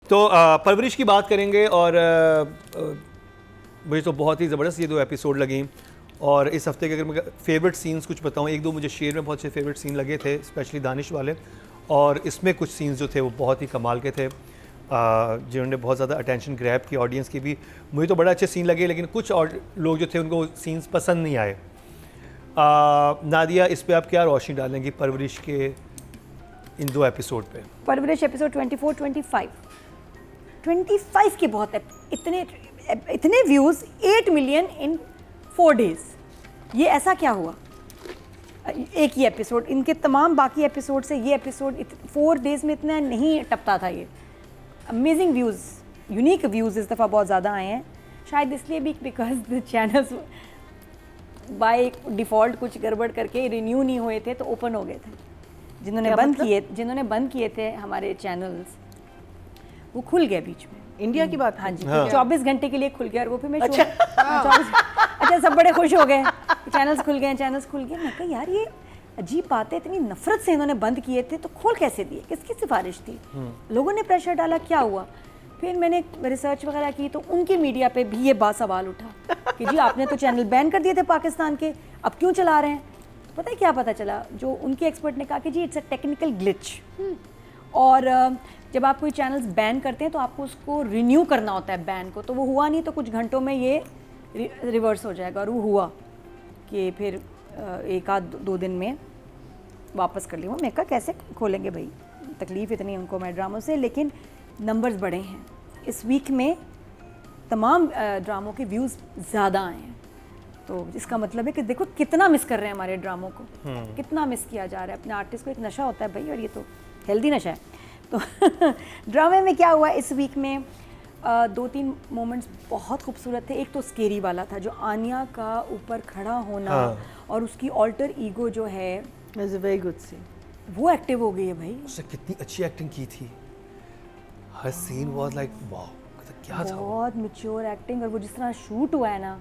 तो परवरिश की बात करेंगे और मुझे तो बहुत ही ज़बरदस्त ये 2 एपिसोड लगी। और इस हफ्ते के अगर मैं फेवरेट सीन्स कुछ बताऊँ, 1-2 मुझे शेर में बहुत से फेवरेट सीन लगे थे, स्पेशली दानिश वाले। और इसमें कुछ सीन्स जो थे वो बहुत ही कमाल के थे, जिन्होंने बहुत ज़्यादा अटेंशन ग्रैब की ऑडियंस की भी। मुझे तो बड़ा अच्छे सीन लगे, लेकिन कुछ और लोग जो थे उनको सीन्स पसंद नहीं आए। नादिया, इस पे आप क्या रोशनी डालेंगी परवरिश के इन 2 एपिसोड पे? परवरिश एपिसोड 24, 25 के बहुत है। इतने व्यूज़, 8 मिलियन इन 4 डेज़। ये ऐसा क्या हुआ? एक ही एपिसोड, इनके तमाम बाकी एपिसोड से ये एपिसोड 4 डेज़ में इतना नहीं टपता था। ये अमेजिंग व्यूज़, यूनिक व्यूज़ इस दफ़ा बहुत ज़्यादा आए हैं। शायद इसलिए भी because the channels by default कुछ गड़बड़ करके रिन्यू नहीं हुए थे, तो ओपन हो गए थे। जिन्होंने बंद किए थे हमारे चैनल्स, वो खुल गए बीच में। इंडिया की बात? हाँ जी, हाँ। 24 घंटे के लिए खुल गया और वो फिर मैं अच्छा सब बड़े खुश हो गए, चैनल्स खुल गए। मैं कहा यार ये अजीब बात है, इतनी नफरत से इन्होंने बंद किए थे तो खोल कैसे दिए? किसकी सिफारिश थी? लोगों ने प्रेशर डाला, क्या हुआ? फिर मैंने रिसर्च वगैरह की तो उनके मीडिया पे भी ये बात सवाल उठा कि जी आपने तो चैनल बैन कर दिए थे पाकिस्तान के, अब क्यों चला रहे हैं? पता है क्या पता चला? जो उनके एक्सपर्ट ने कहा कि जी इट्स अ टेक्निकल ग्लिच, और जब आप कोई चैनल्स बैन करते हैं तो आपको उसको रिन्यू करना होता है बैन को, तो वो हुआ नहीं, तो कुछ घंटों में ये रिवर्स हो जाएगा। और वो हुआ कि फिर 1-2 दिन में वापस कर लिया। मैं कहा कैसे खोलेंगे भाई, तकलीफ़ इतनी उनको मैं ड्रामों से, लेकिन नंबर्स बड़े हैं। इस वीक में तमाम ड्रामों के व्यूज़ ज़्यादा आए हैं, तो इसका मतलब है कि देखो कितना मिस कर रहे हैं हमारे ड्रामों को, कितना मिस किया जा रहा है। अपने आर्टिस्ट को एक नशा होता है भाई, और ये तो हेल्दी नशा है। तो ड्रामे में क्या हुआ इस वीक में, 2-3 मोमेंट्स बहुत खूबसूरत थे। एक तो स्केरी वाला था, जो आनिया का ऊपर खड़ा होना और उसकी ऑल्टर ईगो जो है, वेरी गुड सीन, वो एक्टिव हो गई है भाई। उसने कितनी अच्छी एक्टिंग की थी। हर सीन वाज लाइक वाओ, क्या था? बहुत मैच्योर एक्टिंग, और वो जिस तरह शूट हुआ है ना,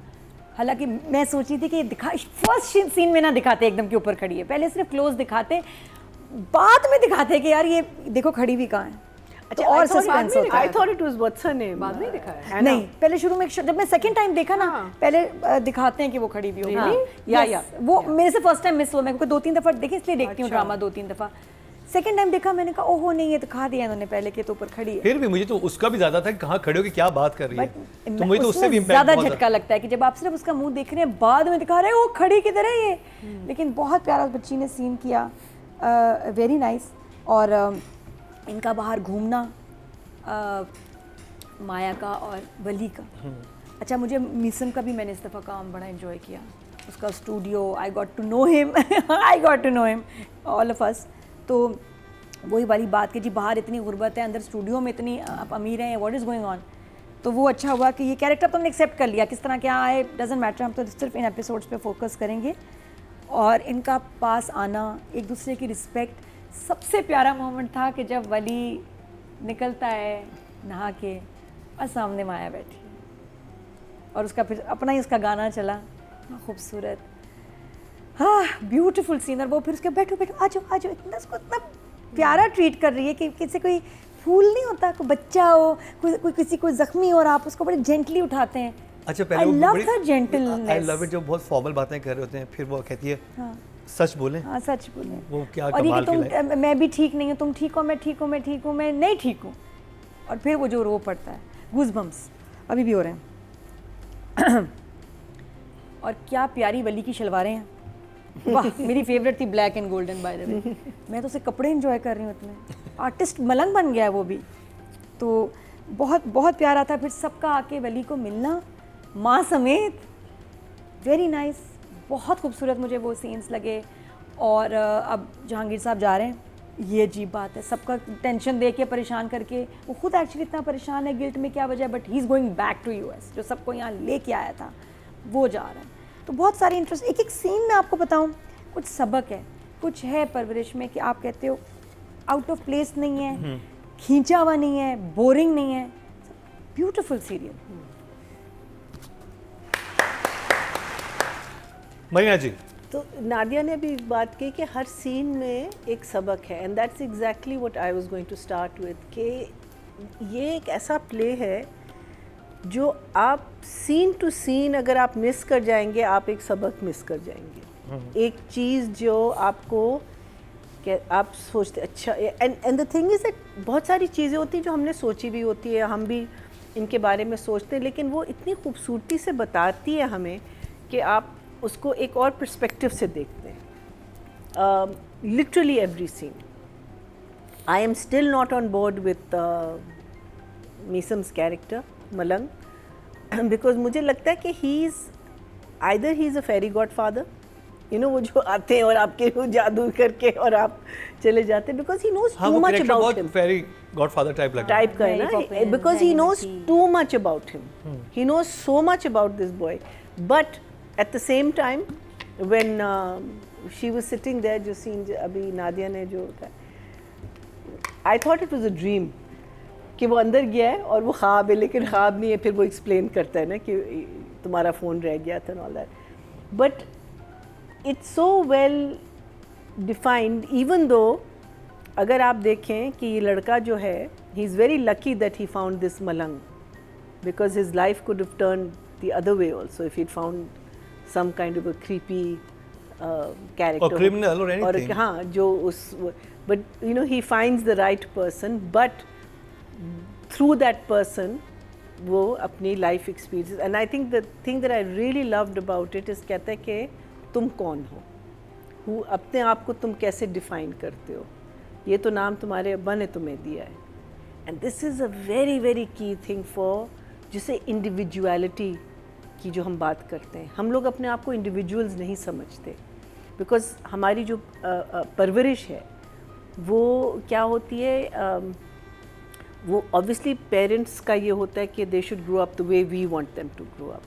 हालांकि मैं सोची थी कि फर्स्ट सीन में ना दिखाते एकदम के ऊपर खड़ी है, पहले सिर्फ क्लोज दिखाते, बाद में दिखाते कि यार ये देखो खड़ी भी कहाँ है। अच्छा, और सस्पेंस होता I thought it was what's her name? बाद में दिखाया नहीं, पहले शुरू में जब मैं सेकंड टाइम देखा ना, पहले दिखाते हैं कि वो खड़ी भी होगी। या वो मेरे से फर्स्ट टाइम मिस हुआ, मैं क्योंकि 2-3 दफ़ा देखी, इसलिए देखती हूँ ड्रामा 2-3 दफ़ा। सेकंड टाइम देखा, मैंने कहा ओहो नहीं, ये दिखा दिया इन्होंने पहले के तो ऊपर खड़ी है। फिर भी मुझे तो उसका भी ज़्यादा था कि कहाँ खड़े हो के क्या बात कर रही है, तो मुझे तो उससे भी ज़्यादा झटका लगता है कि जब आप सिर्फ उसका मुंह देख रहे हैं, बाद में दिखा रहे हैं वो खड़ी किधर है ये। लेकिन बहुत प्यारा बच्ची ने सीन किया, वेरी नाइस। और इनका बाहर घूमना, माया का और वली का। अच्छा, मुझे मीसम का भी मैंने इस दफ़ा काम बड़ा एंजॉय किया, उसका studio, I got to know him all of us. तो वही वाली बात कि जी बाहर इतनी गुर्बत है, अंदर स्टूडियो में इतनी आप अमीर हैं, व्हाट इज़ गोइंग ऑन। तो वो अच्छा हुआ कि ये कैरेक्टर तो हमने एक्सेप्ट कर लिया, किस तरह क्या आए डजेंट मैटर, हम तो सिर्फ इन एपिसोड्स पे फोकस करेंगे। और इनका पास आना, एक दूसरे की रिस्पेक्ट। सबसे प्यारा मोमेंट था कि जब वली निकलता है नहा के और सामने माया बैठी और उसका फिर अपना ही उसका गाना चला, खूबसूरत, हाँ ब्यूटीफुल सीन। और वो फिर उसके बैठो आ जाओ, इतना प्यारा ट्रीट कर रही है कि किसी कोई फूल नहीं होता, कोई बच्चा हो, कोई किसी को जख्मी हो और आप उसको बड़े जेंटली उठाते हैं। अच्छा, पहले I वो love बड़ी her gentleness. I love it, जो बहुत फॉर्मल बातें कर रहे होते हैं, फिर वो कहती है सच बोलें। हाँ सच बोलें। वो क्या और ये कमाल कि की तुम, मैं भी ठीक नहीं हूँ, तुम ठीक हो, मैं ठीक हूँ, मैं नहीं ठीक हूँ। और फिर वो जो रो पड़ता है, गूज़बम्स अभी भी हो रहे हैं। और क्या प्यारी वली की शलवारें हैं, वाह मेरी फेवरेट थी, black and golden by the way. मैं तो उसे कपड़े एंजॉय कर रही हूँ इतने, आर्टिस्ट मलंग बन गया है वो भी। तो बहुत बहुत प्यारा था। फिर सबका आके वली को मिलना माँ समेत, वेरी नाइस, बहुत खूबसूरत मुझे वो सीन्स लगे। और अब जहांगीर साहब जा रहे हैं, ये अजीब बात है, सबका टेंशन दे के परेशान करके, वो खुद एक्चुअली इतना परेशान है, गिल्ट में क्या वजह है, but he is going back to US, जो सबको यहाँ लेके आया था वो जा रहा है। तो बहुत सारी इंटरेस्ट, एक सीन में आपको बताऊँ, कुछ सबक है, कुछ है परवरिश में कि आप कहते हो आउट ऑफ प्लेस नहीं है, खींचा हुआ नहीं है, बोरिंग नहीं है, ब्यूटीफुल सीरियल। मरीना जी, तो नादिया ने भी बात की कि हर सीन में एक सबक है, and that's exactly what I was going to start with, कि ये एक ऐसा प्ले है जो आप सीन टू सीन अगर आप मिस कर जाएंगे, आप एक सबक मिस कर जाएंगे। एक चीज़ जो आपको आप सोचते अच्छा, and the thing is that बहुत सारी चीज़ें होती हैं जो हमने सोची भी होती है, हम भी इनके बारे में सोचते हैं, लेकिन वो इतनी खूबसूरती से बताती है हमें कि आप उसको एक और पर्सपेक्टिव से देखते हैं। Literally every scene. I am still not on board with Meesam's character Malang, because मुझे लगता है कि he is a fairy godfather, you know, वो जो आते हैं और आपके वो जादू करके और आप चले जाते हैं, because he knows too much about him. Fairy godfather type लगता टाइप का है ना, because he knows too much about him, he knows so much about this boy, but at the same time when she was sitting there, जो scene अभी नादिया ने जो होता है, I thought it was a dream कि वो अंदर गया है और वो ख्वाब है, लेकिन ख्वाब नहीं है। फिर वो एक्सप्लेन करता है ना कि तुम्हारा फ़ोन रह गया था all that, but it's so well defined, even though अगर आप देखें कि ये लड़का जो है, he is very lucky that he found this Malang, because his life could have turn the other way also if he found some kind of a creepy character or criminal or anything. और हाँ जो उस, but you know he finds the right person, but through that person वो अपनी life experience, and I think the thing that I really loved about it is, कहते हैं कि तुम कौन हो, अपने आप को तुम कैसे डिफ़ाइन करते हो, ये तो नाम तुम्हारे अब्बा ने तुम्हें दिया है, and this is a very very key thing for जिसे इंडिविजुअलिटी की जो हम बात करते हैं। हम लोग अपने आप को इंडिविजुअल्स नहीं समझते, बिकॉज हमारी जो परवरिश है वो क्या होती है, वो ऑब्वियसली पेरेंट्स का ये होता है कि they should grow up the way we want them to grow up,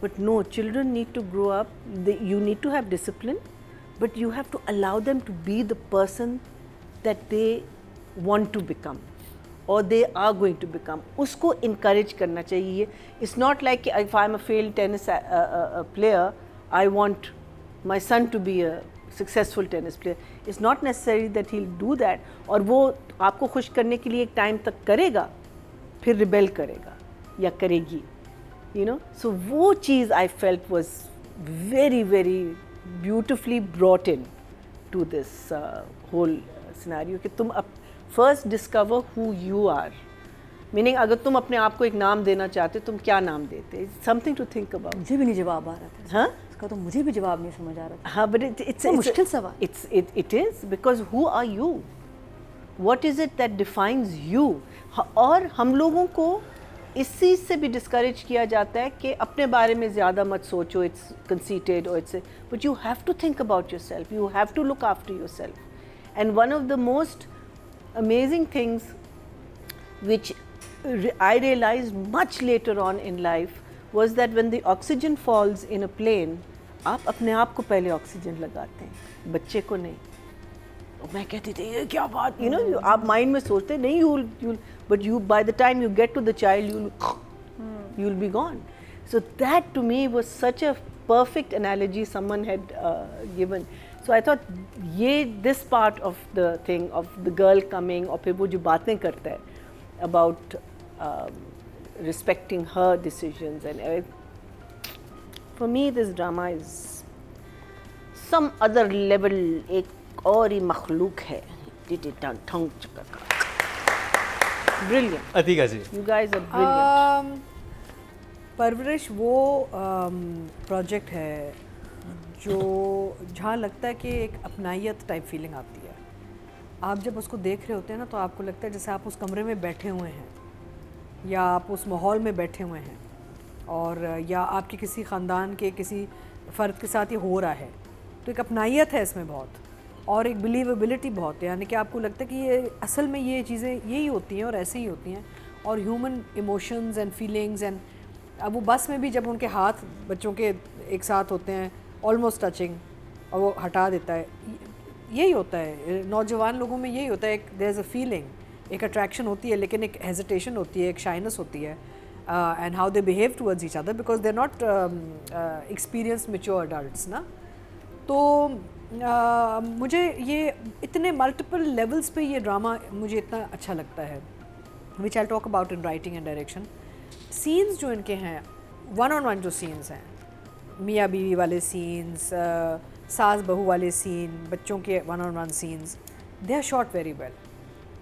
but no, children need to grow up, you need to have discipline, but you have to allow them to be the person that they want to become or they are going to become. उसको encourage करना चाहिए. It's not like if I'm a failed tennis player, I want my son to be a successful tennis player. It's not necessary that he'll do that. और वो आपको खुश करने के लिए एक टाइम तक करेगा, फिर रिबेल करेगा या करेगी, you know. So वो चीज़ I felt was very very beautifully brought in to this whole scenario कि तुम first discover who you are. Meaning अगर तुम अपने आप को एक नाम देना चाहते तुम क्या नाम देते? It's something to think about. मुझे भी नहीं जवाब आ रहा था। हाँ? इसका तो मुझे भी जवाब नहीं समझ आ रहा था। हाँ, but it's मुश्किल सवाल। It is because who are you? What is it that defines you? और हम लोगों को इस चीज़ से भी डिस्करेज किया जाता है कि अपने बारे में ज़्यादा मत सोचो, इट्स कंसीटेड और it's, but you have to think about your self, you have to look after your self. And one of the most amazing things which I realized much later on in life was that when the oxygen falls in a plane, आप अपने आप को पहले oxygen लगाते हैं, बच्चे को नहीं. मैं कहती थी ये क्या बात, you know, आप माइंड में सोचते नहीं, you'll but you by the time you get to the child you'll be gone. So that to me was such a perfect analogy someone had given. So I thought ये this part of the thing of the girl coming और फिर वो जो बातें करता है about respecting her decisions and for me this drama is some other level, एक और ही मखलूक है. Brilliant. Atika ji, You guys are brilliant. परवरिश वो प्रोजेक्ट है जो जहाँ लगता है कि एक अपनाइयत टाइप फीलिंग आती है. आप जब उसको देख रहे होते हैं ना तो आपको लगता है जैसे आप उस कमरे में बैठे हुए हैं या आप उस माहौल में बैठे हुए हैं और या आपके किसी ख़ानदान के किसी फ़र्द के साथ ये हो रहा है. तो एक अपनाइयत है इसमें बहुत, और एक बिलीवेबिलिटी बहुत है, यानी कि आपको लगता है कि ये असल में ये चीज़ें यही होती हैं और ऐसे ही होती हैं. और human emotions and feelings and अब वो बस में भी जब उनके हाथ बच्चों के एक साथ होते हैं ऑलमोस्ट टचिंग और वो हटा देता है, यही होता है नौजवान लोगों में, यही होता है. एक देयर इज़ अ फीलिंग, एक अट्रैक्शन होती है लेकिन एक हेजिटेशन होती है, एक शाइनेस होती है. And how they behave towards each other because they are not experience mature adults ना. तो मुझे ये इतने मल्टीपल लेवल्स पे ये ड्रामा मुझे इतना अच्छा लगता है. Which I talk about in writing and direction. Scenes जो इनके हैं, वन ऑन वन जो सीन्स हैं, मियाँ बीवी वाले सीन्स, सास बहू वाले सीन, बच्चों के one on one scenes, they are shot very well.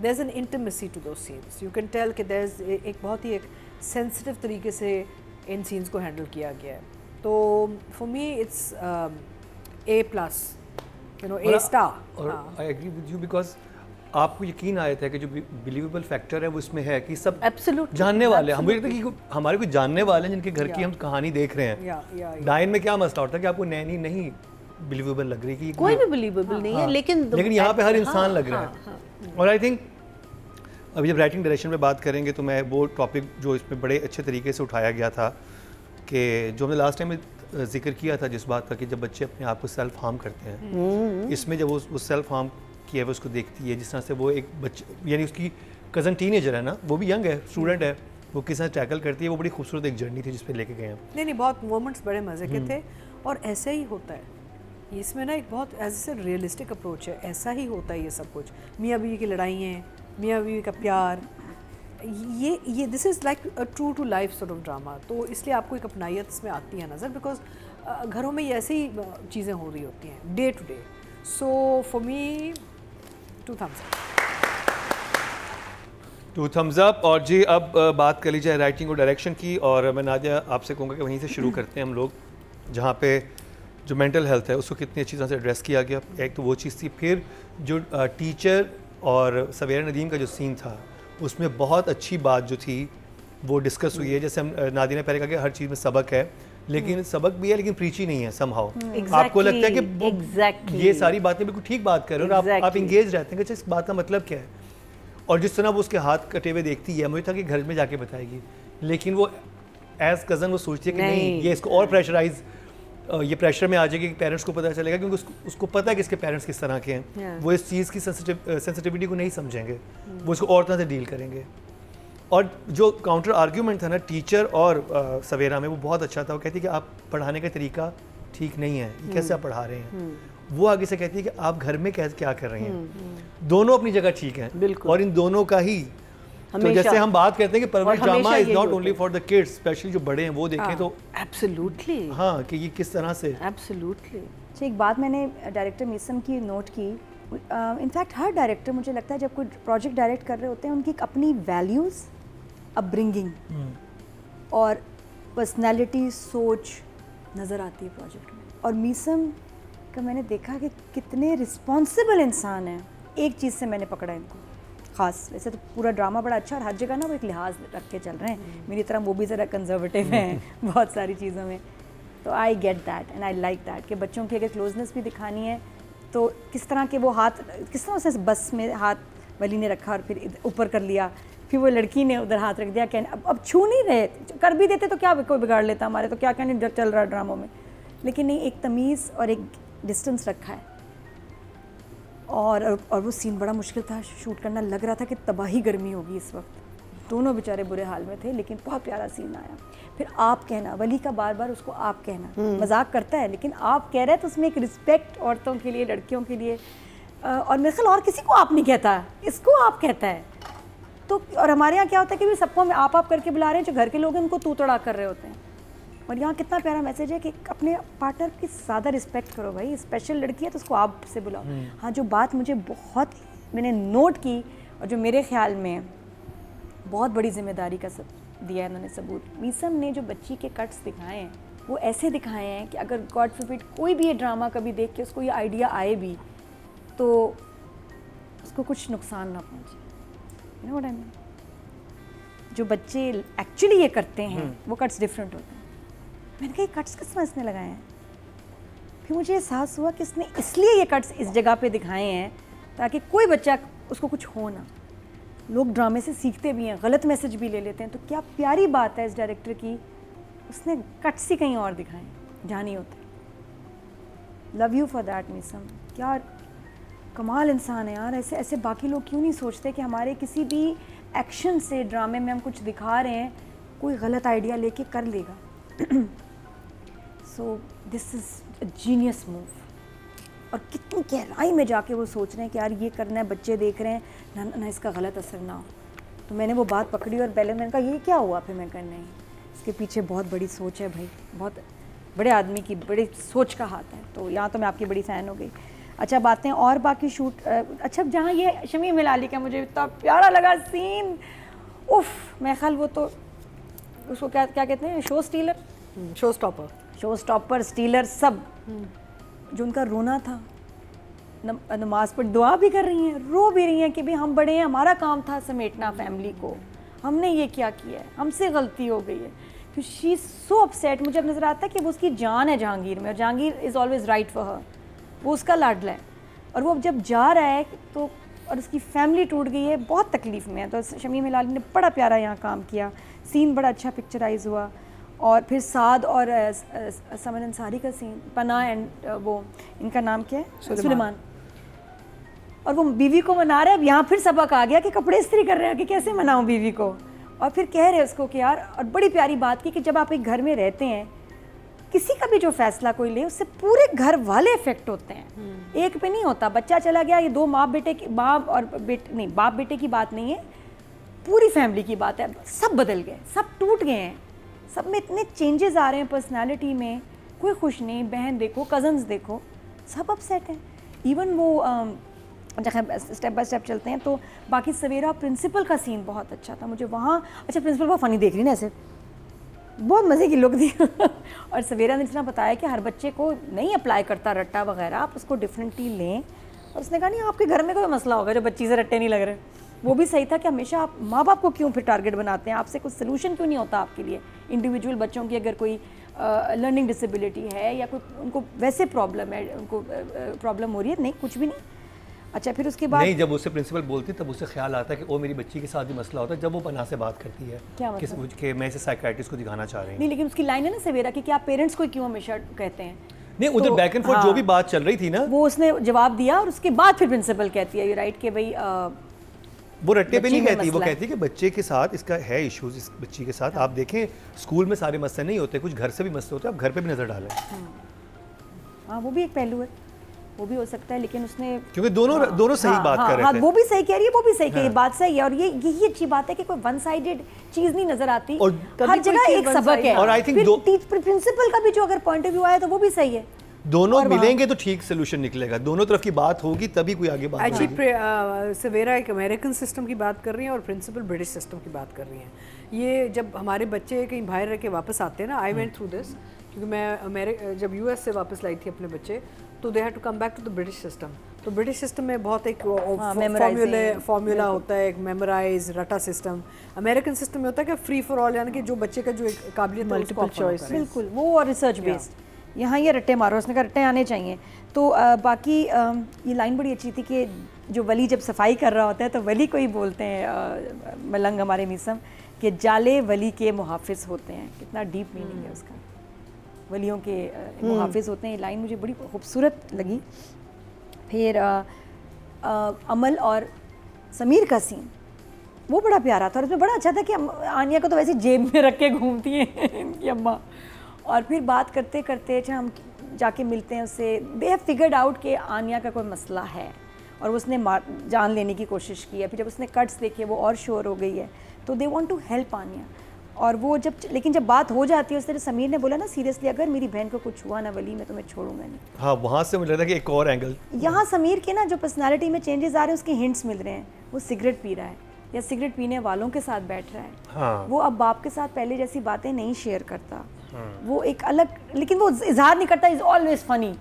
There is an intimacy to those scenes. You can tell कि देयर इज़ एक बहुत ही एक सेंसिटिव तरीके से इन सीन्स को हैंडल किया गया है. तो for me it's A+, you know, A*. और I agree with you because आपको यकीन आया था कि जो बिलीवेबल फैक्टर है वो इसमें है कि सब Absolutely. जानने वाले हैं. हमें लगता है कि हमारे कोई जानने वाले हैं जिनके घर की हम कहानी देख रहे हैं. या डायन में क्या मसला होता है कि आपको नैनी नहीं बिलीवेबल लग रही कि कोई भी बिलीवेबल नहीं है, लेकिन यहाँ पे हर इंसान लग रहा है. और आई थिंक अभी जब राइटिंग डायरेक्शन में बात करेंगे तो मैं वो टॉपिक जो इसमें बड़े अच्छे तरीके से उठाया गया था कि जो हमने लास्ट टाइम में जिक्र किया था जिस बात का कि जब बच्चे अपने आप को सेल्फ हार्म करते हैं, इसमें जब वो सेल्फ हार्म किया है उसको देखती है, जिस तरह से वो एक बच्चे यानी उसकी कज़न टीनेजर है ना, वो भी यंग है, स्टूडेंट है, वो किस तरह टैकल करती है, वो बड़ी खूबसूरत एक जर्नी थी जिस पे लेके गए हैं. नहीं, बहुत मोमेंट्स बड़े मज़े के थे. और ऐसे ही होता है इसमें ना, एक बहुत ऐसे रियलिस्टिक अप्रोच है. ऐसा ही होता है ये सब कुछ. मियाँ बीवी की लड़ाइयाँ, मियाँ बीवी का प्यार, ये this is like a true to life sort of drama. तो इसलिए आपको एक अपनायत इसमें आती है नज़र, बिकॉज घरों में ये ऐसी ही चीज़ें हो रही होती हैं day to day. So for me 2 thumbs up. 2 thumbs up. और जी अब बात कर लीजिए राइटिंग और डायरेक्शन की. और मैं नादिया आपसे कहूँगा कि वहीं से शुरू करते हैं हम लोग, जहाँ पे जो मेंटल हेल्थ है उसको कितनी अच्छी तरह से एड्रेस किया गया. एक तो वो चीज़ थी. फिर जो टीचर और सवेरा नदीम का जो सीन था उसमें बहुत अच्छी बात जो थी वो डिस्कस हुई है. जैसे हम नादिया ने पहले कहा कि हर चीज़ में सबक है, लेकिन सबक भी है लेकिन प्रीची नहीं है समहाउ. आपको लगता है कि ये सारी बातें बिल्कुल ठीक बात कर रहे हो और आप इंगेज रहते हैं कि इस बात का मतलब क्या है. और जिस तरह वो उसके हाथ कटे हुए देखती है, मुझे था कि घर में जाके बताएगी, लेकिन वो एज कज़न वो सोचती है कि नहीं ये इसको और प्रेशराइज, ये प्रेशर में आ जाएगी कि पेरेंट्स को पता चलेगा, क्योंकि उसको पता है कि इसके पेरेंट्स किस तरह के हैं. वो इस चीज़ की सेंसिटिविटी को नहीं समझेंगे, वो इसको और तरह से डील करेंगे. और जो काउंटर आर्ग्यूमेंट था ना टीचर और सवेरा में, वो बहुत अच्छा था. वो कहती है कि आप पढ़ाने का तरीका ठीक नहीं है, कैसे आप पढ़ा रहे हैं. वो आगे से कहती है कि आप घर में क्या कर रहे हैं. दोनों अपनी जगह ठीक हैं और इन दोनों का ही तो जैसे हम बात करते हैं कि परवरिश drama is not only for the kids, specially जो बड़े हैं वो देखें तो एब्सोल्युटली हाँ कि ये किस तरह से एब्सोल्युटली. अच्छा, एक बात मैंने डायरेक्टर मीसम की नोट की. इनफैक्ट हर डायरेक्टर मुझे लगता है जब कोई प्रोजेक्ट डायरेक्ट कर रहे होते हैं उनकी एक अपनी वैल्यूज़, अपब्रिंगिंग और पर्सनैलिटी, सोच नज़र आती है प्रोजेक्ट में. और मीसम का मैंने देखा कि कितने रिस्पॉन्सिबल इंसान हैं. एक चीज़ से मैंने पकड़ा इनको ख़ास. वैसे तो पूरा ड्रामा बड़ा अच्छा और हर जगह ना वो एक लिहाज रख के चल रहे हैं. मेरी तरह वो भी ज़रा कंजर्वेटिव हैं बहुत सारी चीज़ों में. तो I get that and I like that कि बच्चों की अगर क्लोजनेस भी दिखानी है तो किस तरह के वो हाथ, किस तरह से बस में हाथ वली ने रखा और फिर ऊपर कर लिया, फिर वो लड़की ने उधर हाथ रख दिया. कहने अब छू नहीं रहे, कर भी देते तो क्या कोई बिगाड़ लेता हमारे, तो क्या कहने चल रहा ड्रामों में. लेकिन नहीं, एक तमीज़ और एक डिस्टेंस रखा है. और वो सीन बड़ा मुश्किल था शूट करना. लग रहा था कि तबाही गर्मी होगी इस वक्त. दोनों बेचारे बुरे हाल में थे, लेकिन बहुत प्यारा सीन आया. फिर आप कहना, वली का बार बार उसको आप कहना, मजाक करता है लेकिन आप कह रहे हैं तो उसमें एक रिस्पेक्ट औरतों के लिए, लड़कियों के लिए. और मेरे ख्याल और किसी को आप नहीं कहता, इसको आप कहता है. तो और हमारे यहाँ क्या होता है कि भी सबको हम आप करके बुला रहे हैं, जो घर के लोग हैं उनको तू तड़ा कर रहे होते हैं. और यहाँ कितना प्यारा मैसेज है कि अपने पार्टनर की ज़्यादा रिस्पेक्ट करो भाई. स्पेशल लड़की है तो उसको आप से बुलाओ. हाँ, जो बात मुझे बहुत मैंने नोट की और जो मेरे ख्याल में बहुत बड़ी जिम्मेदारी का दिया है इन्होंने सबूत, मीसम ने जो बच्ची के कट्स दिखाए हैं वो ऐसे दिखाए हैं कि अगर गॉड फॉरबिड कोई भी ये ड्रामा कभी देख के उसको ये आइडिया आए भी तो उसको कुछ नुकसान ना पहुँचे. You know what I mean. जो बच्चे एक्चुअली ये करते हैं वो कट्स डिफरेंट होते हैं. मैंने कहा ये कट्स किस तरह इसने लगाए हैं. फिर मुझे एहसास हुआ कि इसने इसलिए ये कट्स इस जगह पे दिखाए हैं ताकि कोई बच्चा उसको कुछ हो ना. लोग ड्रामे से सीखते भी हैं, गलत मैसेज भी ले लेते हैं. तो क्या प्यारी बात है इस डायरेक्टर की, उसने कट्स ही कहीं और दिखाए जहाँ नहीं होते. Love you for that Meesam. क्या कमाल इंसान है यार. ऐसे ऐसे बाकी लोग क्यों नहीं सोचते कि हमारे किसी भी एक्शन से ड्रामे में हम कुछ दिखा रहे हैं, कोई गलत आइडिया लेके कर लेगा. So this is a genius move. और कितनी गहराई में जाके वो सोच रहे हैं कि यार ये करना है, बच्चे देख रहे हैं ना इसका गलत असर ना हो. तो मैंने वो बात पकड़ी और पहले मैंने कहा ये क्या हुआ, फिर मैं कहा नहीं, इसके पीछे बहुत बड़ी सोच है भाई, बहुत बड़े आदमी की बड़ी सोच का हाथ है। तो यहाँ तो मैं आपकी बड़ी फ़ैन हो गई। अच्छा बातें और बाकी शूट, अच्छा जहाँ ये शमी मिलाली का मुझे इतना प्यारा लगा सीन, उफ, मैं ख्याल वो तो उसको क्या क्या कहते हैं, show stealer, show stopper, show stopper, stealer, सब जो उनका रोना था, नमाज पर दुआ भी कर रही हैं, रो भी रही हैं कि भाई हम बड़े हैं, हमारा काम था समेटना फैमिली को, हमने ये क्या किया है, हमसे गलती हो गई है। तो शी इज़ सो अपसेट। मुझे अब नज़र आता है कि वो उसकी जान है जहांगीर में, और Jahangir is always right for her, वो उसका लाडला है, और वो अब जब जा रहा है तो और उसकी फैमिली टूट गई है, बहुत तकलीफ़ में है। तो शमीम हिलाली ने बड़ा प्यारा यहाँ काम किया, सीन बड़ा अच्छा पिक्चराइज हुआ। और फिर साद और समन अंसारी का सीन, पना एंड वो इनका नाम क्या है, सुलेमान, और वो बीवी को मना रहे हैं। अब यहाँ फिर सबक आ गया कि कपड़े इस्त्री कर रहे हैं कि कैसे मनाऊं बीवी को, और फिर कह रहे हैं उसको कि यार, और बड़ी प्यारी बात की कि जब आप एक घर में रहते हैं, किसी का भी जो फैसला कोई ले उससे पूरे घर वाले इफेक्ट होते हैं, एक पे नहीं होता। बच्चा चला गया, ये दो बाप बेटे की, बाप और बेटे नहीं, बाप बेटे की बात नहीं है, पूरी फैमिली की बात है। सब बदल गए, सब टूट गए हैं, सब में इतने चेंजेस आ रहे हैं पर्सनालिटी में, कोई खुश नहीं। बहन देखो, कज़न्स देखो, सब अपसेट हैं। इवन वो अच्छा स्टेप बाय स्टेप चलते हैं तो बाकी सवेरा प्रिंसिपल का सीन बहुत अच्छा था मुझे वहाँ। अच्छा प्रिंसिपल बहुत फ़नी देख रही ना, ऐसे बहुत मज़े की लुक दी और सवेरा ने जितना बताया कि हर बच्चे को नहीं अप्लाई करता रट्टा वगैरह, आप उसको डिफरेंटली लें। और उसने कहा नहीं, आपके घर में कोई मसला होगा जो बच्ची से रट्टे नहीं लग रहे। वो भी सही था कि हमेशा आप माँ बाप को क्यों फिर टारगेट बनाते हैं, आपसे कुछ सोल्यूशन क्यों नहीं होता आपके लिए। इंडिविजुअल बच्चों की अगर कोई लर्निंग डिसेबिलिटी है या कोई उनको वैसे प्रॉब्लम है, उनको प्रॉब्लम हो रही है, नहीं कुछ भी नहीं। अच्छा फिर उसके बाद नहीं, जब उससे प्रिंसिपल बोलती तब उसे ख्याल आता है कि ओ मेरी बच्ची के साथ भी मसला होता है, जब वो पना से बात करती है क्या मतलब? कि मैं इसे साइकियाट्रिस्ट को दिखाना चाह रही हूँ। नहीं, लेकिन उसकी लाइन है ना सवेरा की कि आप पेरेंट्स को क्यों हमेशा कहते हैं। नहीं, उधर तो, बैक एंड फोर्थ जो भी बात चल रही थी ना, वो उसने जवाब दिया और उसके बाद फिर प्रिंसिपल कहती है, यू राइट, कि भाई वो रट्टे पे नहीं बच्ची में कहती, वो मसला है। कहती है कि बच्चे के साथ इसका है इश्यूज, इस बच्ची के साथ। आप देखें स्कूल में सारे मसले नहीं होते, कुछ घर से भी मसले होते हैं, आप घर पे भी नजर डालें। हाँ वो भी एक पहलू है, वो भी हो सकता है, लेकिन उसने क्योंकि दोनों सही बात कर रहे थे। वो भी सही कह रही है, वो भी सही कह रही है, बात सही है। और ये यही अच्छी बात है कि कोई वन साइडेड चीज नहीं नजर आती, और हर जगह एक सबक है। और आई थिंक प्रिंसिपल का भी जो अगर पॉइंट ऑफ व्यू आया तो वो भी सही है। दोनों मिलेंगे तो ठीक सोल्यूशन निकलेगा, दोनों तरफ की बात होगी तभी कोई आगे बात होगी। एक्चुअली सवेरा एक अमेरिकन सिस्टम की बात कर रही हैं और प्रिंसिपल ब्रिटिश सिस्टम की बात कर रही हैं। ये जब हमारे बच्चे कहीं बाहर रह के वापस आते हैं ना, आई वेंट थ्रू दिस, क्योंकि मैं जब यूएस से वापस लाई थी अपने बच्चे, तो they had to come back to the British system. तो ब्रिटिश सिस्टम में बहुत एक फॉर्मूला होता है, एक मेमोराइज रटा सिस्टम। अमेरिकन सिस्टम में होता है कि फ्री फॉर ऑल, यानी कि जो बच्चे का जो एक काबिलियत है उसको चॉइस। बिल्कुल, वो और रिसर्च बेस्ड। यहाँ ये रट्टे मारो, उसने कहा रट्टे आने चाहिए। तो बाकी ये लाइन बड़ी अच्छी थी कि जो वली जब सफाई कर रहा होता है तो वली को ही बोलते हैं मलंग हमारे मीसम कि जाले वली के मुहाफिज होते हैं। कितना डीप मीनिंग है उसका, वलियों के मुहाफिज होते हैं। ये लाइन मुझे बड़ी खूबसूरत लगी। फिर अमल और समीर का सीन वो बड़ा प्यारा था और उसमें बड़ा अच्छा था कि आनिया को तो वैसे जेब में रख के घूमती हैं इनकी अम्मा। और फिर बात करते करते जब हम जाके मिलते हैं उससे, दे हैव फिगर्ड आउट कि आनिया का कोई मसला है और उसने जान लेने की कोशिश की है। फिर जब उसने कट्स देखे वो और श्योर हो गई है, तो दे वांट टू हेल्प आनिया। और वो लेकिन जब बात हो जाती है, उस तरह समीर ने बोला ना, सीरियसली अगर मेरी बहन को कुछ हुआ ना वली, मैं तुम्हें छोड़ूंगा नहीं। हाँ, वहाँ से मुझे लगा कि एक और एंगल यहाँ समीर के ना जो पर्सनालिटी में चेंजेस आ रहे हैं उसके हिंट्स मिल रहे हैं। वो सिगरेट पी रहा है या सिगरेट पीने वालों के साथ बैठ रहा है। हाँ। वो अब बाप के साथ पहले जैसी बातें नहीं शेयर करता। वो एक अलग, लेकिन वो इजहार नहीं करता, इज ऑलवेज फनी।